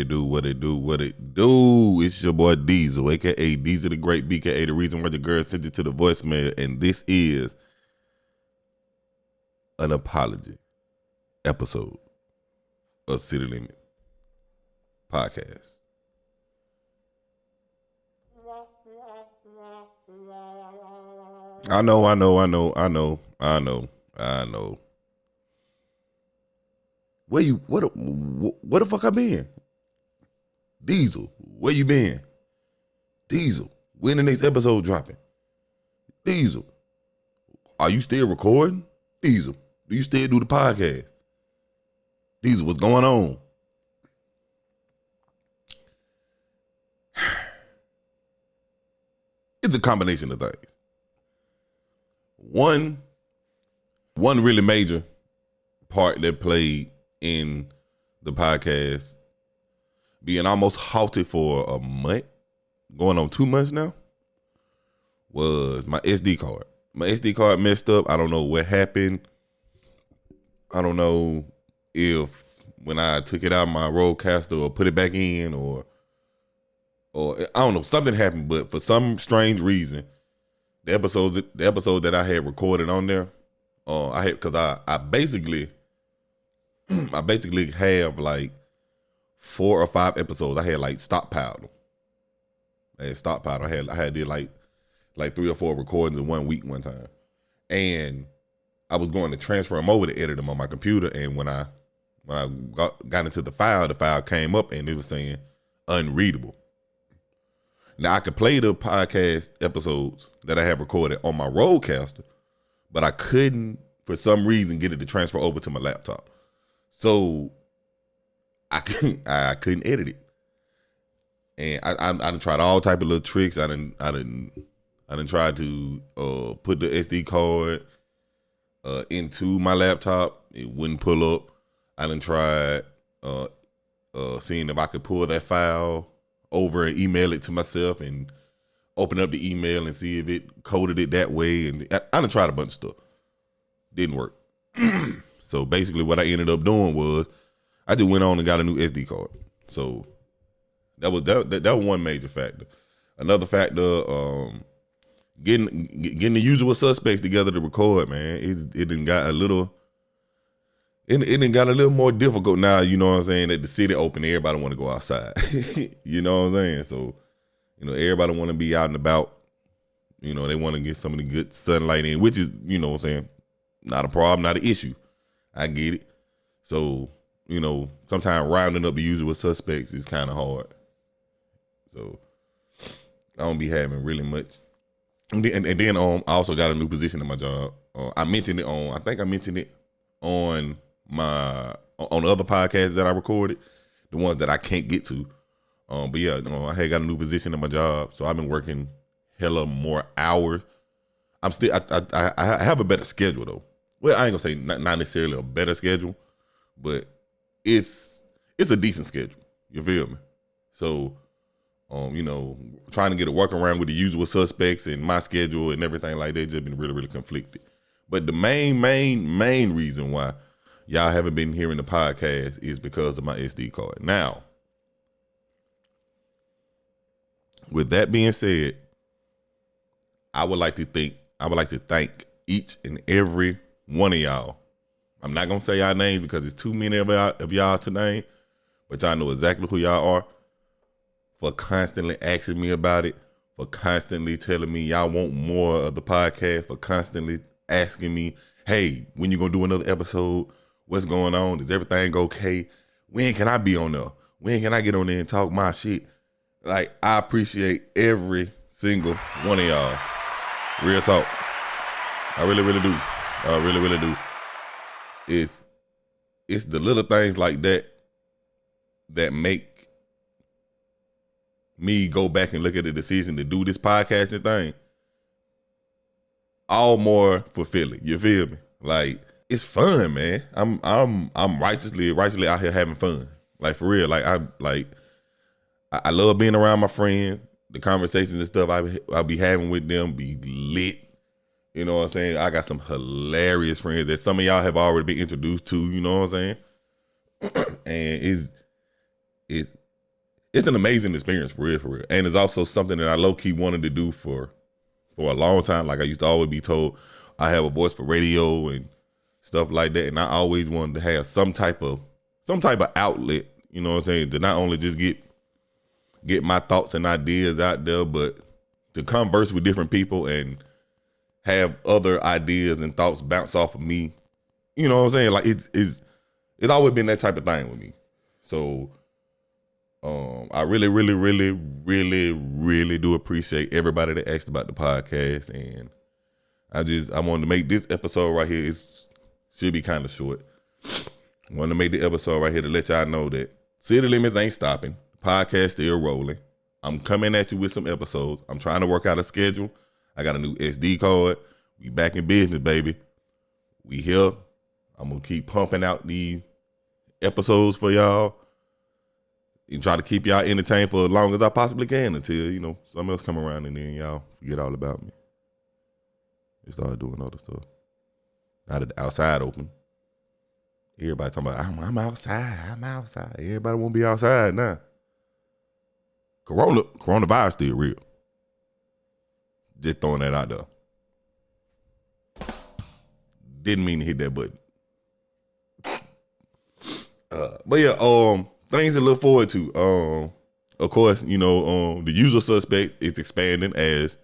it do, what it do, what it do. It's your boy Diesel, aka Diesel the Great, BKA the reason why the girl sent you to the voicemail, and this is an apology episode of City Limit Podcast. I know. Where the fuck I been? Diesel, where you been? Diesel, when the next episode dropping? Diesel, are you still recording? Diesel, do you still do the podcast? Diesel, what's going on? It's a combination of things. One really major part that played in the podcast being almost halted for a month, going on 2 months now, was my SD card. My SD card messed up. I don't know what happened. I don't know if when I took it out of my roadcaster or put it back in or I don't know, something happened, but for some strange reason, the episode that I had recorded on there, I basically have like 4 or 5 episodes. I had like stockpiled them. I had did like 3 or 4 recordings in 1 week one time, and I was going to transfer them over to edit them on my computer. And when I got into the file came up and it was saying unreadable. Now I could play the podcast episodes that I have recorded on my roadcaster, but I couldn't for some reason get it to transfer over to my laptop. So I couldn't edit it. And I done tried all type of little tricks. I done tried to put the SD card into my laptop. It wouldn't pull up. I done tried seeing if I could pull that file over and email it to myself and open up the email and see if it coded it that way. And I done tried a bunch of stuff. Didn't work. So basically what I ended up doing was I just went on and got a new SD card. So that was one major factor. Another factor, getting the usual suspects together to record, man. It done got a little more difficult now, you know what I'm saying, that the city open, everybody want to go outside. You know what I'm saying? So, everybody want to be out and about. They want to get some of the good sunlight in, which is, you know what I'm saying, not a problem, not an issue. I get it. So, sometimes rounding up the usual suspects is kind of hard. So, I don't be having really much. And then I also got a new position in my job. I mentioned it on the other podcasts that I recorded, the ones that I can't get to. But yeah, I had got a new position in my job, so I've been working hella more hours. I have a better schedule though. Well, I ain't gonna say not necessarily a better schedule, but it's a decent schedule. You feel me? So, trying to get a workaround with the usual suspects and my schedule and everything like that just been really, really conflicted. But the main reason why y'all haven't been hearing the podcast is because of my SD card. Now, with that being said, I would like to thank each and every one of y'all. I'm not gonna say y'all names because it's too many of y'all to name, but y'all know exactly who y'all are, for constantly asking me about it, for constantly telling me y'all want more of the podcast, for constantly asking me, hey, when you gonna do another episode? What's going on? Is everything okay? When can I be on there? When can I get on there and talk my shit? Like, I appreciate every single one of y'all. Real talk. I really, really do. I really, really do. It's the little things like that make me go back and look at the decision to do this podcasting thing all more fulfilling. You feel me? Like, it's fun, man. I'm righteously out here having fun. Like, for real. Like, I love being around my friends. The conversations and stuff I be having with them be lit. You know what I'm saying? I got some hilarious friends that some of y'all have already been introduced to. You know what I'm saying? And it's an amazing experience for real. And it's also something that I low key wanted to do for a long time. Like I used to always be told I have a voice for radio and stuff like that. And I always wanted to have some type of outlet, you know what I'm saying, to not only just get my thoughts and ideas out there, but to converse with different people and have other ideas and thoughts bounce off of me. You know what I'm saying? Like it's always been that type of thing with me. So I really, really, really, really, really do appreciate everybody that asked about the podcast. And I wanted to make this episode right here. It should be kind of short. I wanted to make the episode right here to let y'all know that City Limits ain't stopping. The podcast still rolling. I'm coming at you with some episodes. I'm trying to work out a schedule. I got a new SD card. We back in business, baby. We here. I'm going to keep pumping out these episodes for y'all and try to keep y'all entertained for as long as I possibly can until, something else come around and then y'all forget all about me and start doing other stuff. Now that the outside open, everybody talking about, I'm outside. Everybody want to be outside now. Coronavirus still real. Just throwing that out there. Didn't mean to hit that button. But yeah, things to look forward to. Of course, the usual suspects is expanding as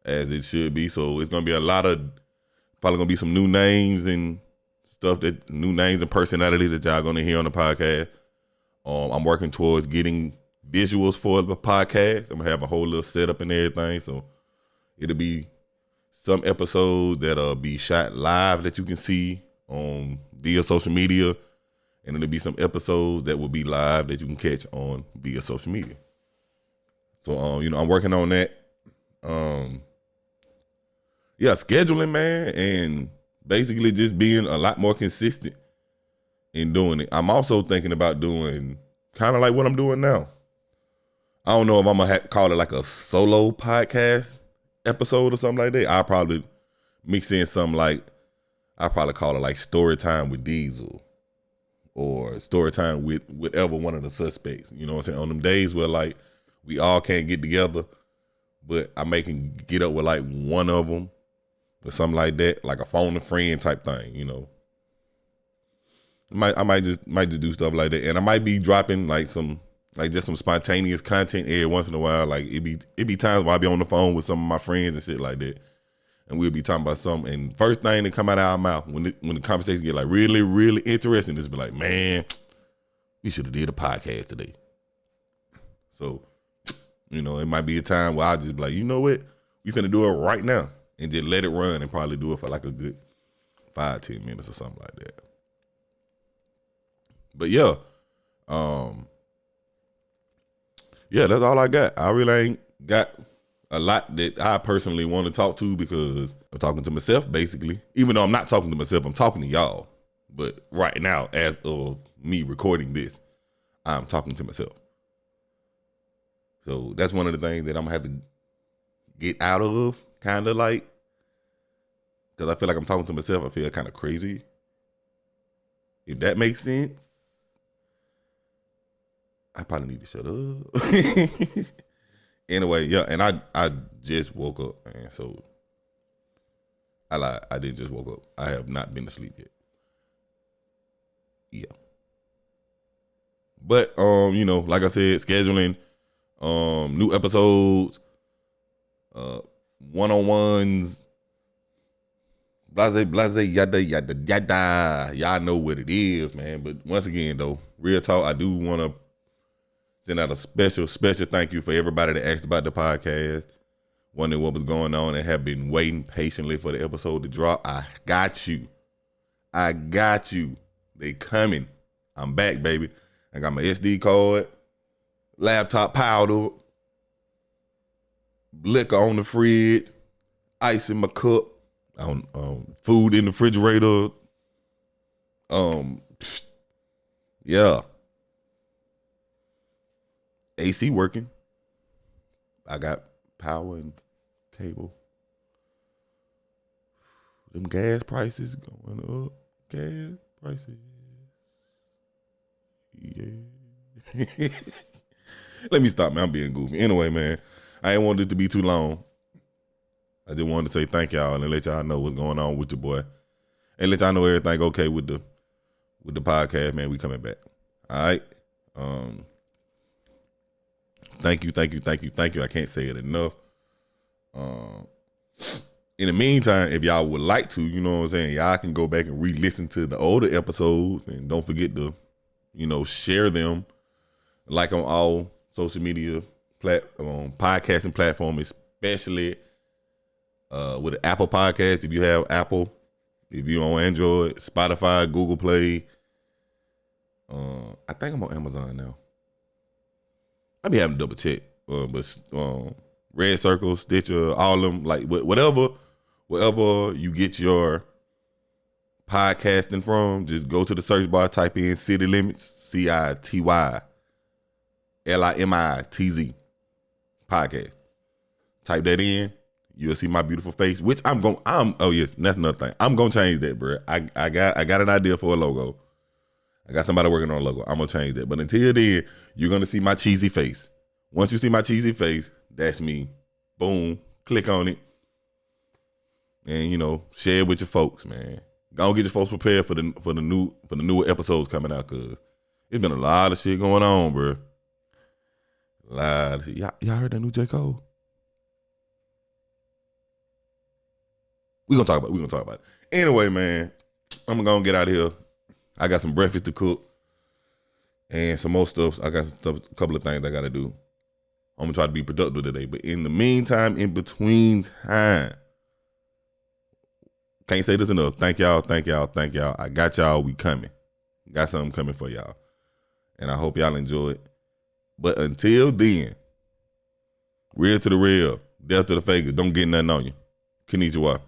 it should be. So it's gonna be probably gonna be some new names and stuff, new names and personalities that y'all gonna hear on the podcast. I'm working towards getting visuals for the podcast. I'm gonna have a whole little setup and everything. So it'll be some episodes that'll be shot live that you can see on via social media. And it'll be some episodes that will be live that you can catch on via social media. So, I'm working on that. Scheduling, man, and basically just being a lot more consistent in doing it. I'm also thinking about doing kind of like what I'm doing now. I don't know if I'm going to call it like a solo podcast episode or something like that. I'll probably mix in something like, I'll probably call it like Story Time with Diesel. Or story time with whatever one of the suspects. You know what I'm saying? On them days where like we all can't get together, but I may can get up with like one of them or something like that, like a phone a friend type thing, I might just do stuff like that. And I might be dropping like some spontaneous content every once in a while. Like it be times where I be on the phone with some of my friends and shit like that. And we'll be talking about something, and first thing that come out of our mouth when the conversation get like really, really interesting is be like, man, we should have did a podcast today. So, it might be a time where I just be like, you know what, we finna do it right now, and just let it run and probably do it for like a good 5-10 minutes or something like that. But yeah, that's all I got. I really ain't got a lot that I personally want to talk to because I'm talking to myself, basically. Even though I'm not talking to myself, I'm talking to y'all. But right now, as of me recording this, I'm talking to myself. So that's one of the things that I'm going to have to get out of, kind of like. Because I feel like I'm talking to myself. I feel kind of crazy. If that makes sense. I probably need to shut up. Anyway, yeah, and I just woke up, man. So I lied. I did just woke up. I have not been to sleep yet. Yeah. But like I said, scheduling new episodes, one-on-ones, blase, yada, yada, yada. Y'all know what it is, man. But once again, though, real talk, I do want to send out a special thank you for everybody that asked about the podcast, wondering what was going on, and have been waiting patiently for the episode to drop. I got you. They coming. I'm back, baby. I got my SD card, laptop piled up, liquor on the fridge, ice in my cup, food in the refrigerator. Yeah. AC working. I got power and cable. Them gas prices going up. Gas prices. Yeah. Let me stop, man. I'm being goofy. Anyway, man, I ain't want it to be too long. I just wanted to say thank y'all and let y'all know what's going on with your boy. And let y'all know everything okay with the podcast, man. We coming back. All right. Thank you. I can't say it enough. In the meantime, if y'all would like to, you know what I'm saying, y'all can go back and re-listen to the older episodes, and don't forget to, share them, like on all social media podcasting platform, especially with the Apple Podcast. If you have Apple, if you on Android, Spotify, Google Play. I think I'm on Amazon now. I be having to double check, but Red Circle, Stitcher, all of them, like whatever you get your podcasting from, just go to the search bar, type in City Limitz, CITYLIMITZ podcast. Type that in, you'll see my beautiful face, which oh yes, that's another thing. I'm gonna change that, bro. I got an idea for a logo. I got somebody working on a logo. I'm gonna change that. But until then, you're gonna see my cheesy face. Once you see my cheesy face, that's me. Boom. Click on it. And share it with your folks, man. Go get your folks prepared for the newer episodes coming out, cause it's been a lot of shit going on, bro. A lot of shit. Y'all heard that new J. Cole? We gonna talk about it. Anyway, man, I'm gonna get out of here. I got some breakfast to cook and some more stuff. I got a couple of things I gotta do. I'm gonna try to be productive today. But in the meantime, in between time, can't say this enough. Thank y'all. I got y'all. We coming. Got something coming for y'all. And I hope y'all enjoy it. But until then, real to the real, death to the fakers. Don't get nothing on you. Konnichiwa.